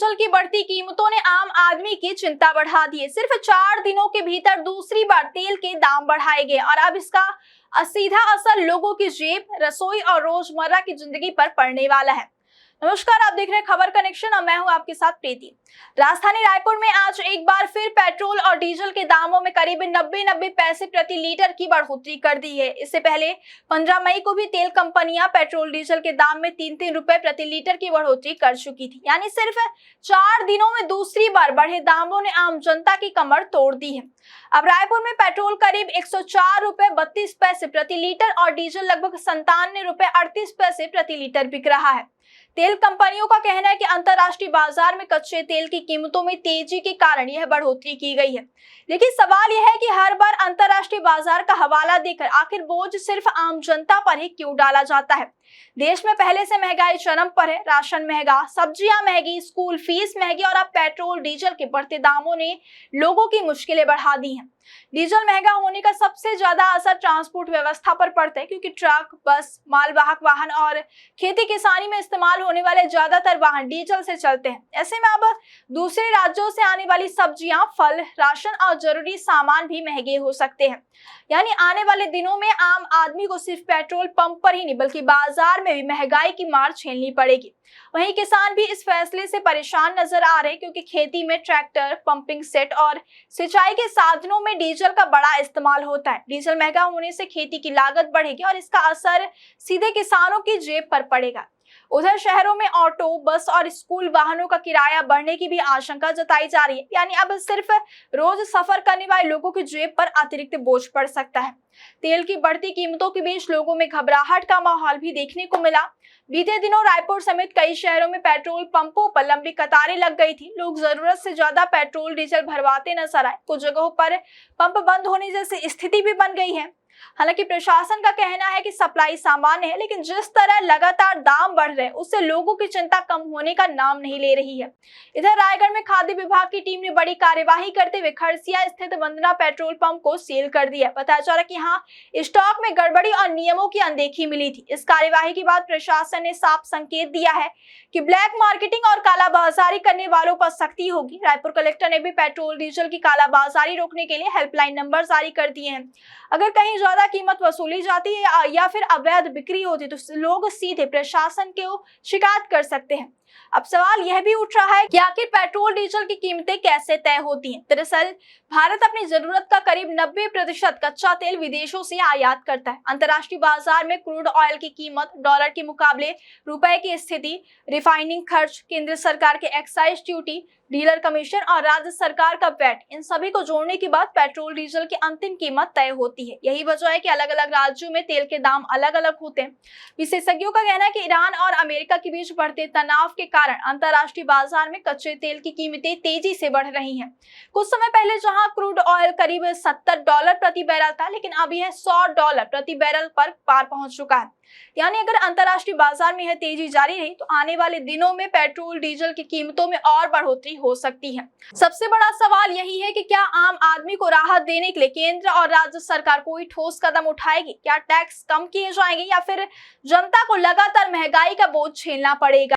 Diesel की बढ़ती कीमतों ने आम आदमी की चिंता बढ़ा दी है। सिर्फ 4 दिनों के भीतर दूसरी बार तेल के दाम बढ़ाए गए और अब इसका सीधा असर लोगों की जेब, रसोई और रोजमर्रा की जिंदगी पर पड़ने वाला है। नमस्कार, आप देख रहे हैं खबर कनेक्शन और मैं हूं आपके साथ प्रीति। राजधानी रायपुर में आज एक बार फिर पेट्रोल और डीजल के दामों में करीब 90 पैसे प्रति लीटर की बढ़ोतरी कर दी है। इससे पहले 15 मई को भी तेल कंपनियां पेट्रोल डीजल के दाम में 3-3 रुपए प्रति लीटर की बढ़ोतरी कर चुकी थी। यानी सिर्फ 4 दिनों में दूसरी बार बढ़े दामों ने आम जनता की कमर तोड़ दी है। अब रायपुर में पेट्रोल करीब 104 रुपए 32 पैसे प्रति लीटर और डीजल लगभग 97 रुपए 38 पैसे प्रति लीटर बिक रहा है। तेल कंपनियों का कहना है कि अंतर्राष्ट्रीय बाजार में कच्चे तेल की कीमतों में तेजी के कारण यह बढ़ोतरी की गई है। लेकिन सवाल यह है कि हर बार अंतर्राष्ट्रीय बाजार का हवाला देकर आखिर बोझ सिर्फ आम जनता पर ही क्यों डाला जाता है। देश में पहले से महंगाई चरम पर है। राशन महंगा, सब्जियां महंगी, स्कूल फीस महंगी और अब पेट्रोल डीजल के बढ़ते दामों ने लोगों की मुश्किलें बढ़ा दी हैं। डीजल महंगा होने का सबसे ज्यादा असर ट्रांसपोर्ट व्यवस्था पर पड़ता है, क्योंकि ट्रक, बस, मालवाहक वाहन और खेती किसानी में इस्तेमाल होने वाले ज्यादातर वाहन डीजल से चलते हैं। ऐसे में अब दूसरे राज्यों से आने वाली सब्जियां, फल, राशन और जरूरी सामान भी महंगे हो सकते हैं। यानी आने वाले दिनों में आम आदमी को सिर्फ पेट्रोल पंप पर ही नहीं बल्कि बाजार में भी महंगाई की मार झेलनी पड़ेगी। वहीं किसान भी इस फैसले से परेशान नजर आ रहे हैं, क्योंकि खेती में ट्रैक्टर, पंपिंग सेट और सिंचाई के साधनों में डीजल का बड़ा इस्तेमाल होता है। डीजल महंगा होने से खेती की लागत बढ़ेगी और इसका असर सीधे किसानों की जेब पर पड़ेगा। उधर शहरों में ऑटो, बस और स्कूल वाहनों का किराया बढ़ने की भी आशंका जताई जा रही है। यानी अब सिर्फ रोज सफर करने वाले लोगों की जेब पर अतिरिक्त बोझ पड़ सकता है। तेल की बढ़ती कीमतों के बीच लोगों में घबराहट का माहौल भी देखने को मिला। बीते दिनों रायपुर समेत कई शहरों में पेट्रोल पंपों पर लंबी कतारें लग गई थी। लोग जरूरत से ज्यादा पेट्रोल डीजल भरवाते नजर आए। कुछ जगहों पर पंप बंद होने जैसी स्थिति भी बन गई है। हालांकि प्रशासन का कहना है कि सप्लाई सामान्य है, लेकिन जिस तरह लगातार दाम बढ़ रहे हैं उससे लोगों की चिंता कम होने का नाम नहीं ले रही है। इधर रायगढ़ में खाद्य विभाग की टीम ने बड़ी कार्यवाही करते हुए खरसिया स्थित वंदना पेट्रोल पंप को सील कर दिया। बताया जा रहा है कि यहाँ स्टॉक में गड़बड़ी और नियमों की अनदेखी मिली थी। इस कार्यवाही के बाद प्रशासन ने साफ संकेत दिया है कि ब्लैक मार्केटिंग और कालाबाजारी करने वालों पर सख्ती होगी। रायपुर कलेक्टर ने भी पेट्रोल डीजल की कालाबाजारी रोकने के लिए हेल्पलाइन नंबर जारी कर दिए हैं। अगर कहीं ज्यादा कीमत वसूली जाती है या फिर अवैध बिक्री होती है तो लोग सीधे प्रशासन को शिकायत कर सकते हैं। अब सवाल यह भी उठ रहा है कि आखिर पेट्रोल डीजल की कीमतें कैसे तय होती हैं। दरअसल भारत अपनी जरूरत का करीब 90% कच्चा तेल विदेशों से आयात करता है। अंतर्राष्ट्रीय बाजार में क्रूड ऑयल की कीमत, डॉलर के मुकाबले रुपए की स्थिति, रिफाइनिंग खर्च, केंद्र सरकार के एक्साइज ड्यूटी, डीलर कमीशन और राज्य सरकार का वैट, इन सभी को जोड़ने के बाद पेट्रोल डीजल की अंतिम कीमत तय होती है। यही वजह है कि अलग अलग राज्यों में तेल के दाम अलग अलग होते हैं। विशेषज्ञों का कहना है कि ईरान और अमेरिका के बीच बढ़ते तनाव के कारण अंतर्राष्ट्रीय बाजार में कच्चे तेल की कीमतें तेजी से बढ़ रही हैं। कुछ समय पहले जहां क्रूड ऑयल करीब $70 प्रति बैरल था, लेकिन अब यह $100 प्रति बैरल पर पार पहुंच चुका है। यानी अगर अंतर्राष्ट्रीय बाजार में यह तेजी जारी रही तो आने वाले दिनों में पेट्रोल डीजल की कीमतों में और बढ़ोतरी हो सकती है। सबसे बड़ा सवाल यही है कि क्या आम आदमी को राहत देने के लिए केंद्र और राज्य सरकार कोई ठोस कदम उठाएगी? क्या टैक्स कम किए जाएंगे या फिर जनता को लगातार महंगाई का बोझ झेलना पड़ेगा?